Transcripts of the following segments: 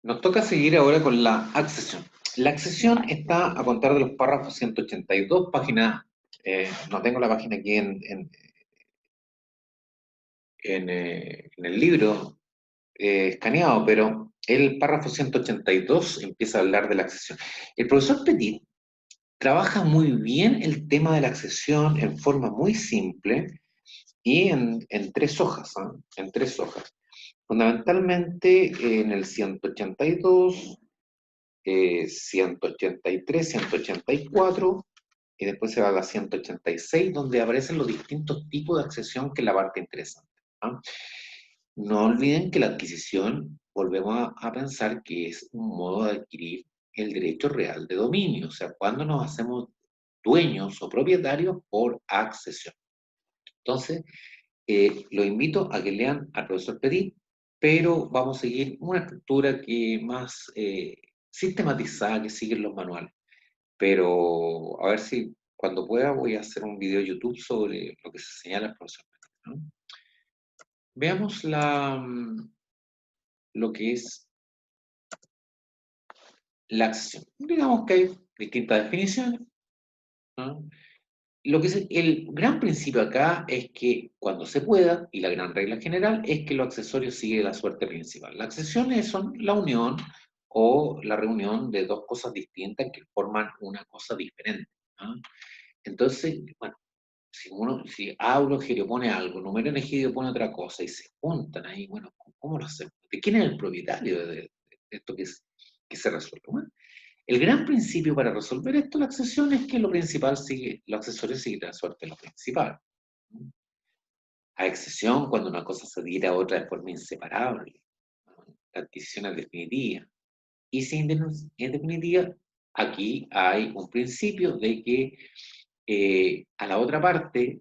Nos toca seguir ahora con la accesión. La accesión está a contar de los párrafos 182, página, no tengo la página aquí en el libro escaneado, pero el párrafo 182 empieza a hablar de la accesión. El profesor Petit trabaja muy bien el tema de la accesión en forma muy simple y en tres hojas, ¿ah? En tres hojas. Fundamentalmente en el 182, 183, 184, y después se va a la 186, donde aparecen los distintos tipos de accesión, que es la parte interesante, ¿ah? No olviden que la adquisición, volvemos a pensar que es un modo de adquirir el derecho real de dominio, o sea, cuando nos hacemos dueños o propietarios por accesión. Entonces, los invito a que lean al profesor Petit, pero vamos a seguir una estructura que más sistematizada que siguen los manuales. Pero a ver si cuando pueda voy a hacer un video YouTube sobre lo que se señala el profesor Petit, ¿no? Veamos lo que es la acción. Digamos que hay distintas definiciones, ¿no? Lo que es el gran principio acá es que cuando se pueda, y la gran regla general, es que los accesorios siguen la suerte principal. Las accesiones son la unión o la reunión de dos cosas distintas que forman una cosa diferente, ¿no? Entonces, bueno, si Aulo Egidio pone algo, Numerión Egidio pone otra cosa y se juntan ahí, bueno, ¿cómo lo hacemos? ¿De quién es el propietario de esto que se resuelve? Bueno, el gran principio para resolver esto, la accesión, es que lo principal sigue, los accesorios siguen la suerte de lo principal. A excesión cuando una cosa se adhiere a otra de forma inseparable. La adquisición es definitiva. Y si es definitiva, aquí hay un principio de que a la otra parte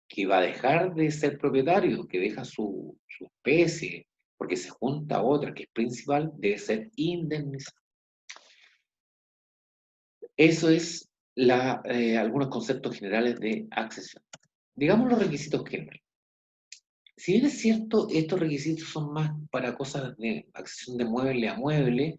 que va a dejar de ser propietario, que deja su especie, porque se junta a otra que es principal, debe ser indemnizado. Eso es algunos conceptos generales de accesión. Digamos los requisitos generales. Si bien es cierto, estos requisitos son más para cosas de accesión de mueble a mueble,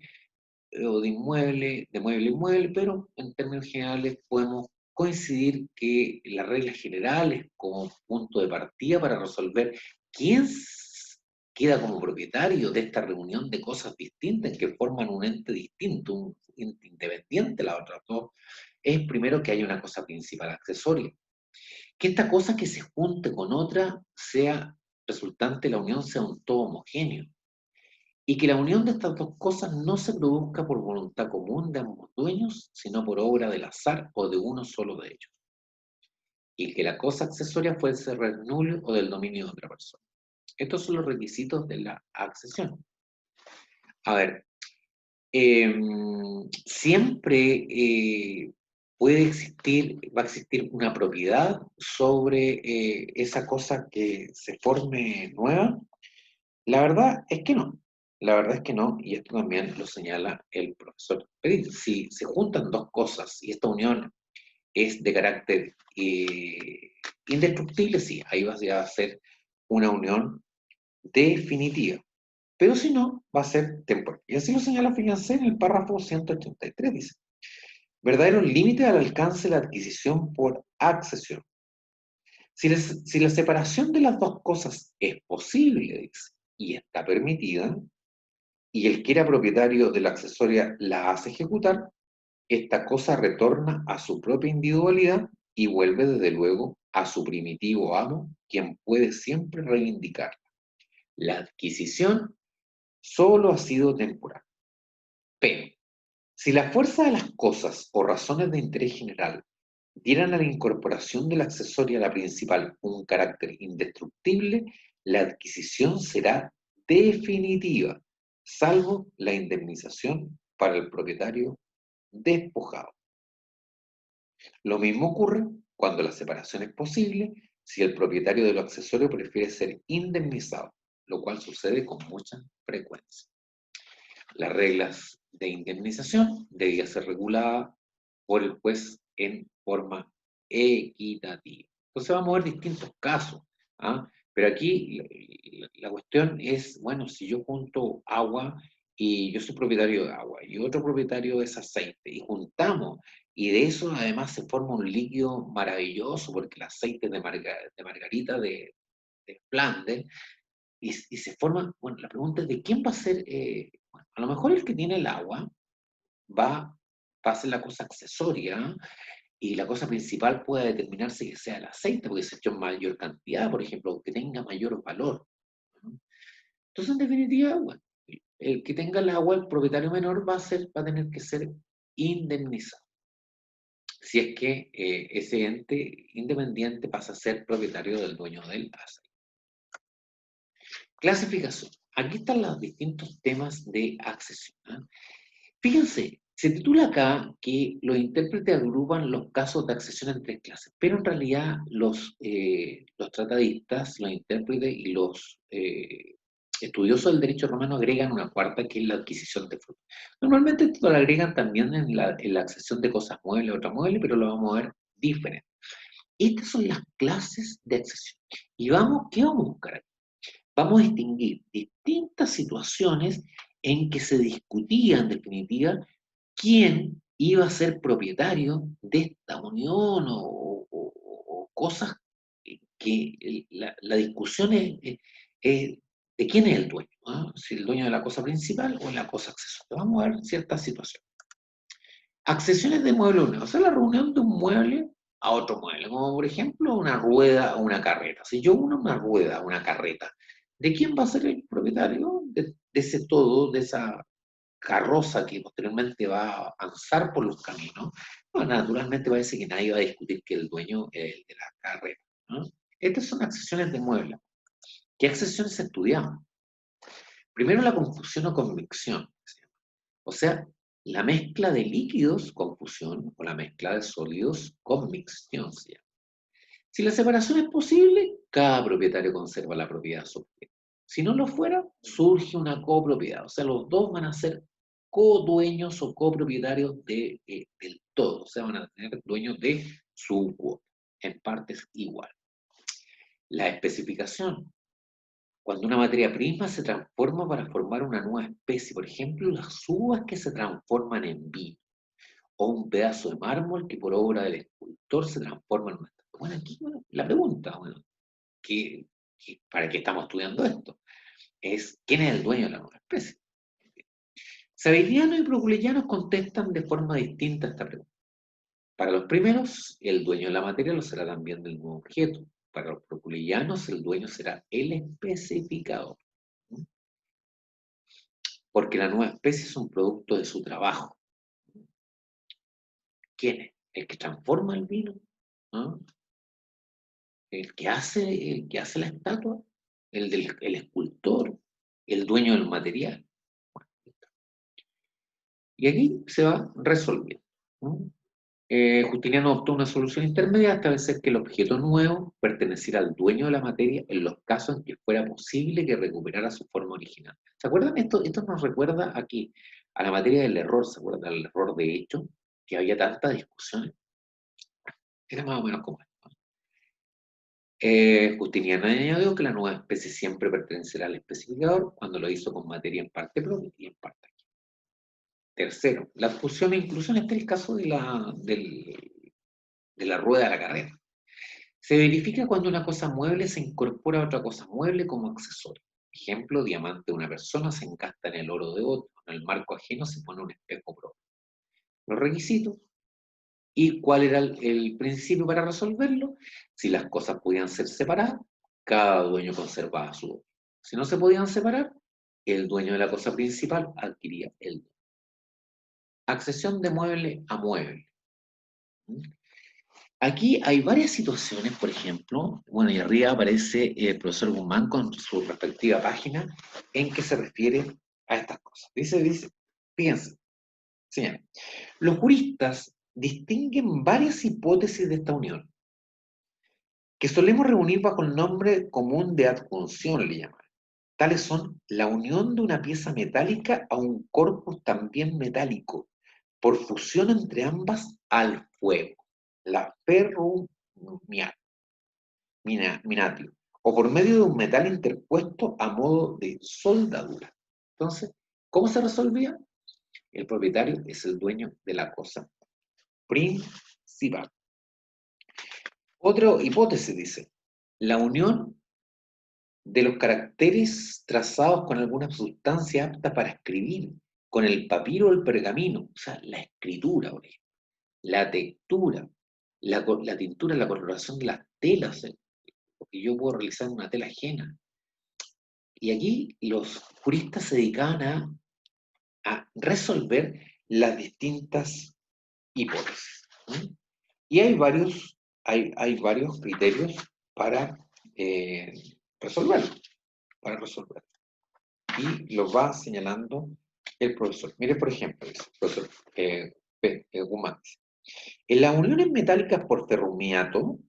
o de mueble a inmueble, pero en términos generales podemos coincidir que las reglas generales como punto de partida para resolver quién queda como propietario de esta reunión de cosas distintas que forman un ente distinto, un ente independiente, la otra dos, es primero que haya una cosa principal accesoria. Que esta cosa que se junte con otra sea resultante, la unión sea un todo homogéneo. Y que la unión de estas dos cosas no se produzca por voluntad común de ambos dueños, sino por obra del azar o de uno solo de ellos. Y que la cosa accesoria fuese red nulo o del dominio de otra persona. Estos son los requisitos de la accesión. A ver, eh, siempre puede existir, va a existir una propiedad sobre esa cosa que se forme nueva. La verdad es que no. La verdad es que no, y esto también lo señala el profesor Pedro. Si se juntan dos cosas y esta unión es de carácter indestructible, sí, ahí va a ser una unión definitiva. Pero si no, va a ser temporal. Y así lo señala Fiancé en el párrafo 183, dice. Verdadero límite al alcance de la adquisición por accesión. Si la separación de las dos cosas es posible, dice, y está permitida, y el que era propietario de la accesoria la hace ejecutar, esta cosa retorna a su propia individualidad y vuelve desde luego a su primitivo amo, quien puede siempre reivindicarla. La adquisición solo ha sido temporal. Pero, si la fuerza de las cosas o razones de interés general dieran a la incorporación de la accesoria a la principal un carácter indestructible, la adquisición será definitiva, salvo la indemnización para el propietario despojado. Lo mismo ocurre cuando la separación es posible si el propietario de lo accesorio prefiere ser indemnizado, lo cual sucede con mucha frecuencia. Las reglas de indemnización debían ser reguladas por el juez en forma equitativa. Entonces vamos a ver distintos casos, ¿ah? Pero aquí la cuestión es, bueno, si yo junto agua y yo soy propietario de agua, y otro propietario es aceite, y juntamos, y de eso además se forma un líquido maravilloso, porque el aceite de margarita de Flandes, y se forma, bueno, la pregunta es de quién va a ser, bueno, a lo mejor el que tiene el agua va, va a ser la cosa accesoria, y la cosa principal puede determinarse que sea el aceite, porque se ha hecho en mayor cantidad, por ejemplo, que tenga mayor valor, ¿no? Entonces, en definitiva, bueno, el que tenga el agua, el propietario menor, va a tener que ser indemnizado. Si es que ese ente independiente pasa a ser propietario del dueño del aceite. Clasificación. Aquí están los distintos temas de accesión, ¿eh? Fíjense, se titula acá que los intérpretes agrupan los casos de accesión en tres clases, pero en realidad los tratadistas, los intérpretes y los estudiosos del derecho romano agregan una cuarta, que es la adquisición de frutos. Normalmente esto lo agregan también en la accesión de cosas muebles, otras muebles, pero lo vamos a ver diferente. Estas son las clases de accesión. Y vamos, ¿qué vamos a buscar aquí? Vamos a distinguir distintas situaciones en que se discutía, en definitiva, quién iba a ser propietario de esta unión o cosas que la discusión es de quién es el dueño, ¿ah? Si el dueño de la cosa principal o la cosa accesoria. Vamos a ver ciertas situaciones. Accesiones de mueble unido, o sea, la reunión de un mueble a otro mueble, como por ejemplo una rueda o una carreta. Si yo uno una rueda o una carreta, ¿de quién va a ser el propietario de ese todo, de esa carroza que posteriormente va a avanzar por los caminos? No, naturalmente parece que nadie va a discutir que el dueño es el de la carrera, ¿no? Estas son accesiones de mueble. ¿Qué accesiones estudiamos? Primero la confusión o convección, o sea, la mezcla de líquidos con fusión o la mezcla de sólidos con micción, ¿sí? Si la separación es posible, cada propietario conserva la propiedad subjetiva. Si no lo fuera, surge una copropiedad, o sea, los dos van a ser codueños o copropietarios del todo, o sea, van a tener dueños de su cuota, en partes iguales. La especificación. Cuando una materia prima se transforma para formar una nueva especie, por ejemplo, las uvas que se transforman en vino, o un pedazo de mármol que por obra del escultor se transforma en una estatua. Bueno, aquí bueno, la pregunta, bueno, ¿para qué estamos estudiando esto? Es, ¿quién es el dueño de la nueva especie? Sabelianos y proculeyanos contestan de forma distinta a esta pregunta. Para los primeros, el dueño de la materia lo será también del nuevo objeto. Para los proculeyanos, el dueño será el especificador, ¿no? Porque la nueva especie es un producto de su trabajo. ¿Quién es? ¿El que transforma el vino? ¿No? El que hace la estatua, el escultor, el dueño del material. Bueno, y aquí se va resolviendo, ¿no? Justiniano optó una solución intermedia hasta establecer que el objeto nuevo perteneciera al dueño de la materia en los casos en que fuera posible que recuperara su forma original. ¿Se acuerdan? Esto nos recuerda aquí a la materia del error, ¿se acuerdan del error de hecho? Que había tantas discusiones. Era más o menos como esto. Justiniano añadió que la nueva especie siempre pertenecerá al especificador cuando lo hizo con materia en parte propia y en parte aquí. Tercero, la fusión e inclusión. Este es el caso de la rueda de la carrera. Se verifica cuando una cosa mueble se incorpora a otra cosa mueble como accesorio. Ejemplo, diamante de una persona se encasta en el oro de otro, en el marco ajeno se pone un espejo propio. Los requisitos y cuál era el principio para resolverlo. Si las cosas podían ser separadas, cada dueño conservaba su dueño. Si no se podían separar, el dueño de la cosa principal adquiría el dueño. Accesión de mueble a mueble. Aquí hay varias situaciones, por ejemplo, bueno, y arriba aparece el profesor Guzmán con su respectiva página en que se refiere a estas cosas. Dice, fíjense, señora, los juristas distinguen varias hipótesis de esta unión, que solemos reunir bajo el nombre común de adjunción, le llaman. Tales son la unión de una pieza metálica a un corpus también metálico, por fusión entre ambas al fuego, la ferruminatio, o por medio de un metal interpuesto a modo de soldadura. Entonces, ¿Cómo se resolvía? El propietario es el dueño de la cosa principal. Otra hipótesis dice, la unión de los caracteres trazados con alguna sustancia apta para escribir, con el papiro o el pergamino, o sea, la escritura, por ejemplo, la textura, la tintura, la coloración de las telas, porque yo puedo realizar una tela ajena. Y aquí los juristas se dedicaban a resolver las distintas hipótesis. ¿Mm? Y hay varios criterios para eh, resolverlo, para resolverlo. Y lo va señalando el profesor. Mire, por ejemplo, dice el profesor Guzmán, dice, en las uniones metálicas por ferrumiato,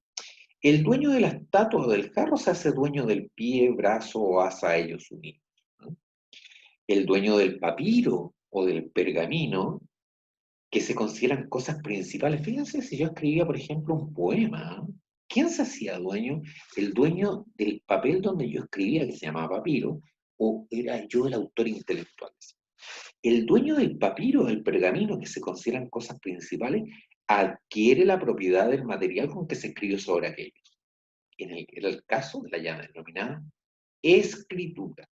el dueño de la estatua o del jarro se hace dueño del pie, brazo o asa a ellos unidos, ¿no? El dueño del papiro o del pergamino, que se consideran cosas principales. Fíjense si yo escribía, por ejemplo, un poema, ¿no? ¿Quién se hacía dueño? ¿El dueño del papel donde yo escribía, que se llamaba papiro, o era yo el autor intelectual? El dueño del papiro, del pergamino, que se consideran cosas principales, adquiere la propiedad del material con que se escribió sobre aquellos. Era el caso de la ya denominada escritura.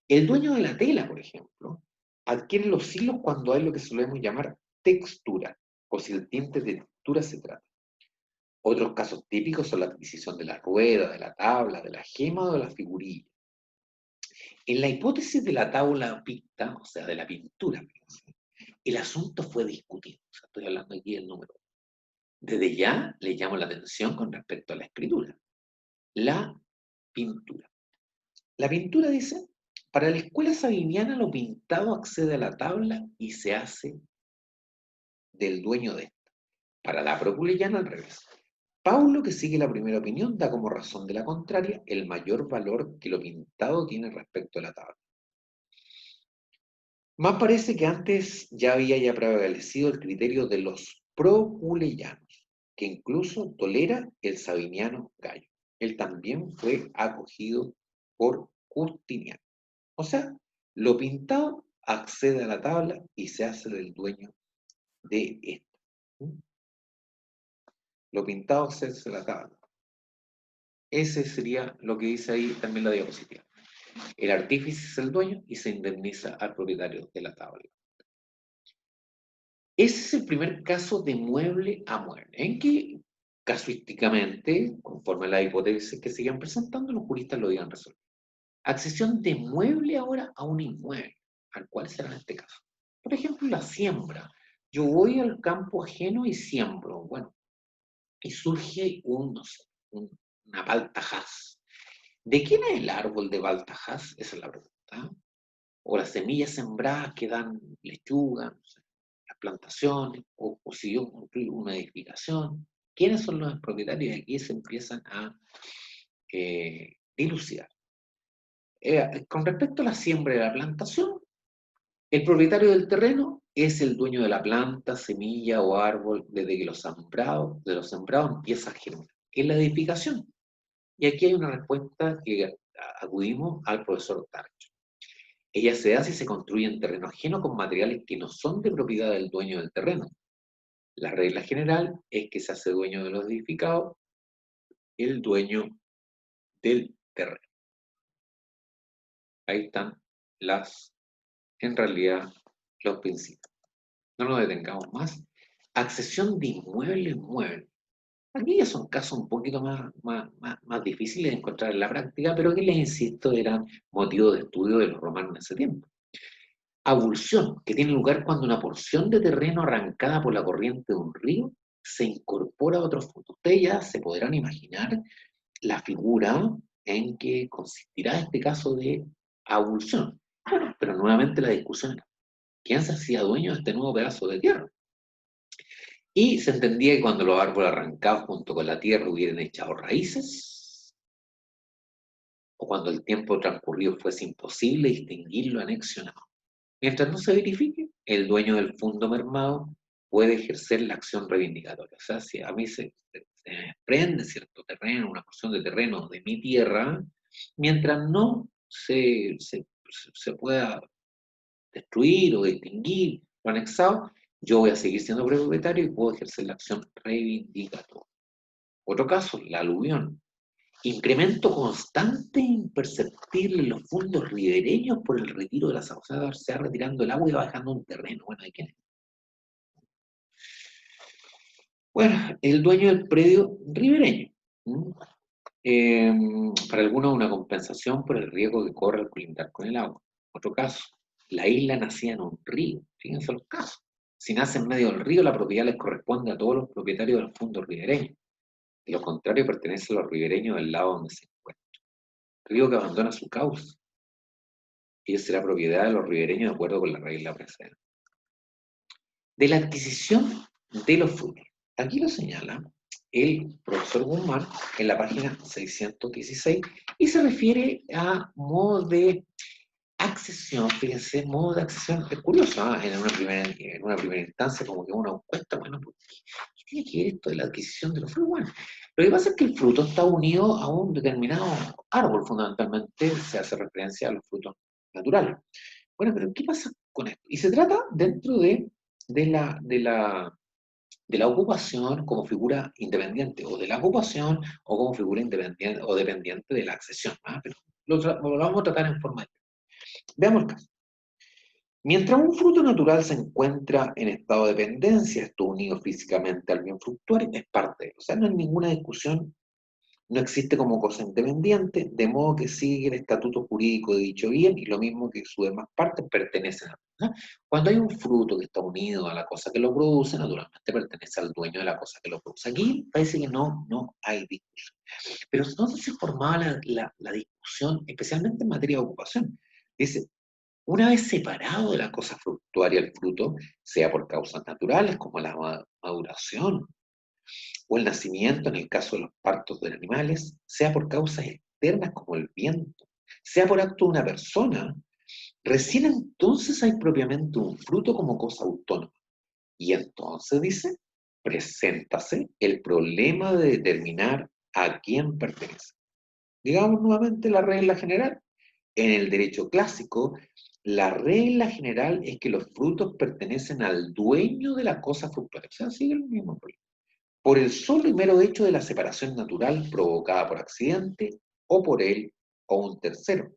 El dueño de la tela, por ejemplo, adquiere los hilos cuando hay lo que solemos llamar textura, o si el diente de textura se trata. Otros casos típicos son la adquisición de la rueda, de la tabla, de la gema o de la figurilla. En la hipótesis de la tabla picta, o sea, de la pintura, el asunto fue discutido. O sea, estoy hablando aquí del número. Desde ya le llamo la atención con respecto a la escritura. La pintura. La pintura dice, para la escuela sabiniana lo pintado accede a la tabla y se hace del dueño de esta. Para la propuleyana al revés. Paulo, que sigue la primera opinión, da como razón de la contraria el mayor valor que lo pintado tiene respecto a la tabla. Más parece que antes ya había prevalecido el criterio de los propuleyanos, que incluso tolera el sabiniano Gallo. Él también fue acogido por Justiniano. O sea, lo pintado accede a la tabla y se hace del dueño de esta. ¿Mm? Lo pintado accede a la tabla. Ese sería lo que dice ahí también la diapositiva. El artífice es el dueño y se indemniza al propietario de la tabla. Ese es el primer caso de mueble a mueble, en que casuísticamente, conforme a las hipótesis que siguen presentando, los juristas lo digan resolver. Accesión de mueble ahora a un inmueble, al cual será en este caso. Por ejemplo, la siembra. Yo voy al campo ajeno y siembro, bueno, y surge no sé, una baltajás. ¿De quién es el árbol de baltajás? Esa es la pregunta. O las semillas sembradas que dan lechuga, no sé, las plantaciones, o si yo construyo una edificación. ¿Quiénes son los propietarios? Y aquí se empiezan a dilucidar. Con respecto a la siembra y la plantación, el propietario del terreno es el dueño de la planta, semilla o árbol desde que de los sembrados empieza a germinar. Es la edificación. Y aquí hay una respuesta que acudimos al profesor Tarcho. Ella se hace y se construye en terreno ajeno con materiales que no son de propiedad del dueño del terreno. La regla general es que se hace dueño de los edificados el dueño del terreno. Ahí están en realidad, los principios. No nos detengamos más. Accesión de inmueble a inmueble. Aquí ya son casos un poquito más difíciles de encontrar en la práctica, pero que les insisto, eran motivo de estudio de los romanos en ese tiempo. Avulsión, que tiene lugar cuando una porción de terreno arrancada por la corriente de un río se incorpora a otro fondo. Ustedes ya se podrán imaginar la figura en que consistirá este caso de avulsión. Bueno, pero nuevamente la discusión era, ¿quién se hacía dueño de este nuevo pedazo de tierra? Y se entendía que cuando los árboles arrancados junto con la tierra hubieran echado raíces, o cuando el tiempo transcurrido fuese imposible distinguirlo anexionado. Mientras no se verifique, el dueño del fondo mermado puede ejercer la acción reivindicatoria. O sea, si a mí se me desprende cierto terreno, una porción de terreno de mi tierra, mientras no se pueda destruir o extinguir lo anexado, yo voy a seguir siendo propietario y puedo ejercer la acción reivindicatoria. Otro caso, la aluvión. Incremento constante e imperceptible en los fondos ribereños por el retiro de las aguas. O sea, se va retirando el agua y va bajando un terreno. Bueno, ¿de quién es? Bueno, el dueño del predio ribereño. ¿Mm? Para algunos una compensación por el riesgo que corre al colindar con el agua. Otro caso, la isla nacía en un río. Fíjense los casos. Si nace en medio del río, la propiedad les corresponde a todos los propietarios del fondo ribereño. De lo contrario, pertenece a los ribereños del lado donde se encuentra. Río que abandona su cauce y será propiedad de los ribereños de acuerdo con la regla precedente. De la adquisición de los frutos. Aquí lo señala el profesor Guzmán en la página 616 y se refiere a modo de accesión. Fíjense, modo de accesión es curioso, ¿eh? En una primera instancia como que uno cuesta, bueno, ¿qué tiene que ver esto de la adquisición de los frutos? Bueno, lo que pasa es que el fruto está unido a un determinado árbol, fundamentalmente se hace referencia a los frutos naturales. Bueno, pero ¿qué pasa con esto? Y se trata dentro de la, de la, de la ocupación como figura independiente, o de la ocupación o como figura independiente o dependiente de la accesión. ¿Ah? Pero lo vamos a tratar en forma de... Veamos el caso. Mientras un fruto natural se encuentra en estado de dependencia, esto unido físicamente al bien fructuario, es parte de él. O sea, no hay ninguna discusión, no existe como cosa independiente, de modo que sigue el estatuto jurídico de dicho bien y lo mismo que sus demás partes pertenecen a él, ¿no? Cuando hay un fruto que está unido a la cosa que lo produce, naturalmente pertenece al dueño de la cosa que lo produce. Aquí parece que no hay discusión. Pero ¿dónde se formaba la discusión, especialmente en materia de ocupación? Dice, una vez separado de la cosa fructuaria el fruto, sea por causas naturales como la maduración o el nacimiento en el caso de los partos de animales, sea por causas externas como el viento, sea por acto de una persona, recién entonces hay propiamente un fruto como cosa autónoma. Y entonces dice, preséntase el problema de determinar a quién pertenece. Digamos nuevamente la regla general. En el derecho clásico, la regla general es que los frutos pertenecen al dueño de la cosa fructuaria. O sea, sigue el mismo problema. Por el solo y mero hecho de la separación natural provocada por accidente o por él o un tercero,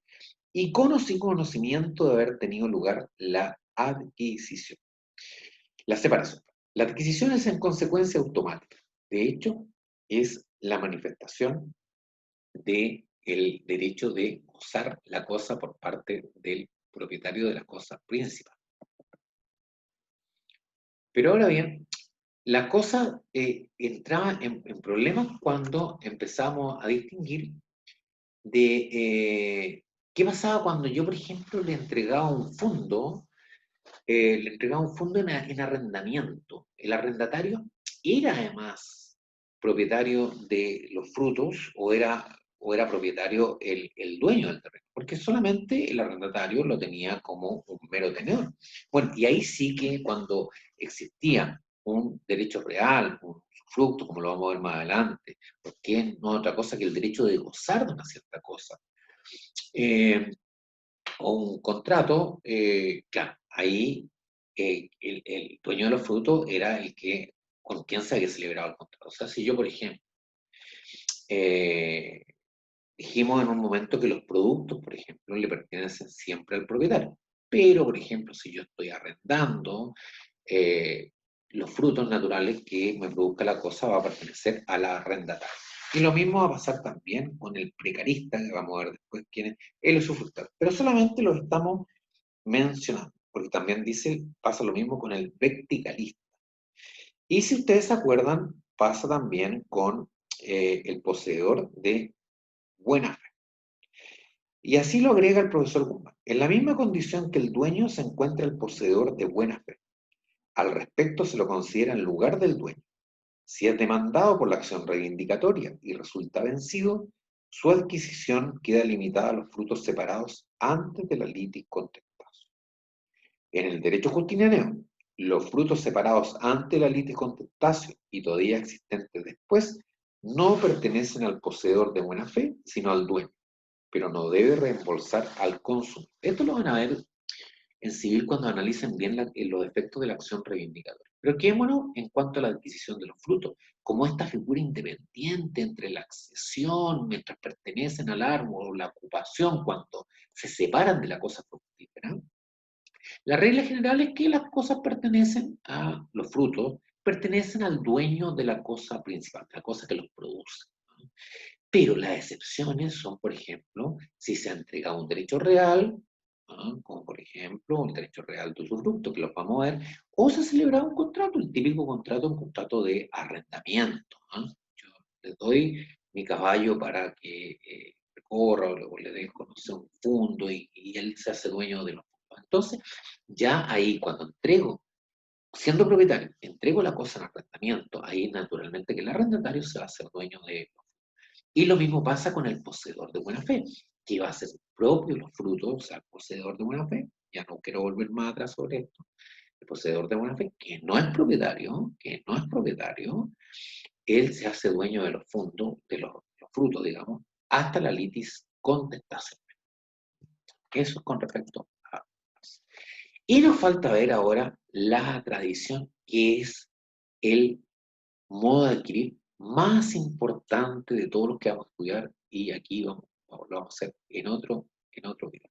y con o sin conocimiento de haber tenido lugar la adquisición. La separación. La adquisición es en consecuencia automática. De hecho, es la manifestación del derecho de usar la cosa por parte del propietario de la cosa principal. Pero ahora bien, la cosa entraba en problemas cuando empezamos a distinguir de qué pasaba cuando yo, por ejemplo, le entregaba un fondo en arrendamiento. El arrendatario era además propietario de los frutos o era propietario el dueño del terreno, porque solamente el arrendatario lo tenía como un mero tenedor. Bueno, y ahí sí que cuando existía un derecho real, un fruto, como lo vamos a ver más adelante, porque no es otra cosa que el derecho de gozar de una cierta cosa, eh, o un contrato, claro, ahí el dueño de los frutos era el que, con quien se había celebrado el contrato. O sea, si yo, por ejemplo, eh, dijimos en un momento que los productos, por ejemplo, le pertenecen siempre al propietario. Pero, por ejemplo, si yo estoy arrendando, eh, los frutos naturales que me produzca la cosa va a pertenecer al arrendatario. Y lo mismo va a pasar también con el precarista, que vamos a ver después quién es el usufructuario. Pero solamente lo estamos mencionando, porque también dice, pasa lo mismo con el verticalista. Y si ustedes se acuerdan, pasa también con el poseedor de buena fe. Y así lo agrega el profesor Guzmán. En la misma condición que el dueño se encuentra el poseedor de buena fe. Al respecto se lo considera en lugar del dueño. Si es demandado por la acción reivindicatoria y resulta vencido, su adquisición queda limitada a los frutos separados antes de la litis contestación. En el derecho justinaneo, los frutos separados ante la litis contestación y todavía existentes después no pertenecen al poseedor de buena fe, sino al dueño, pero no debe reembolsar al consumidor. Esto lo van a ver en civil cuando analicen bien los efectos de la acción reivindicatoria. Pero quedémonos en cuanto a la adquisición de los frutos, como esta figura independiente entre la accesión mientras pertenecen al árbol, o la ocupación cuando se separan de la cosa fructífera. La regla general es que las cosas pertenecen a los frutos, pertenecen al dueño de la cosa principal, de la cosa que los produce. Pero las excepciones son, por ejemplo, si se ha entregado un derecho real, como por ejemplo el derecho real de usufructo, que lo vamos a ver, o se ha celebrado un contrato, el típico contrato, un contrato de arrendamiento. Yo le doy mi caballo para que corra o le dejo, no sé, un fondo y él se hace dueño de los fondos. Entonces, ya ahí cuando entrego, siendo propietario, entrego la cosa en arrendamiento, ahí naturalmente que el arrendatario se va a hacer dueño de y lo mismo pasa con el poseedor de buena fe, que va a ser propio los frutos, o sea, el poseedor de buena fe, ya no quiero volver más atrás sobre esto, el poseedor de buena fe, que no es propietario, él se hace dueño de los fondos, de los frutos, digamos, hasta la litis contestación. Eso es con respecto a... Y nos falta ver ahora la tradición, que es el modo de adquirir más importante de todos los que vamos a estudiar y aquí lo vamos a hacer en otro video.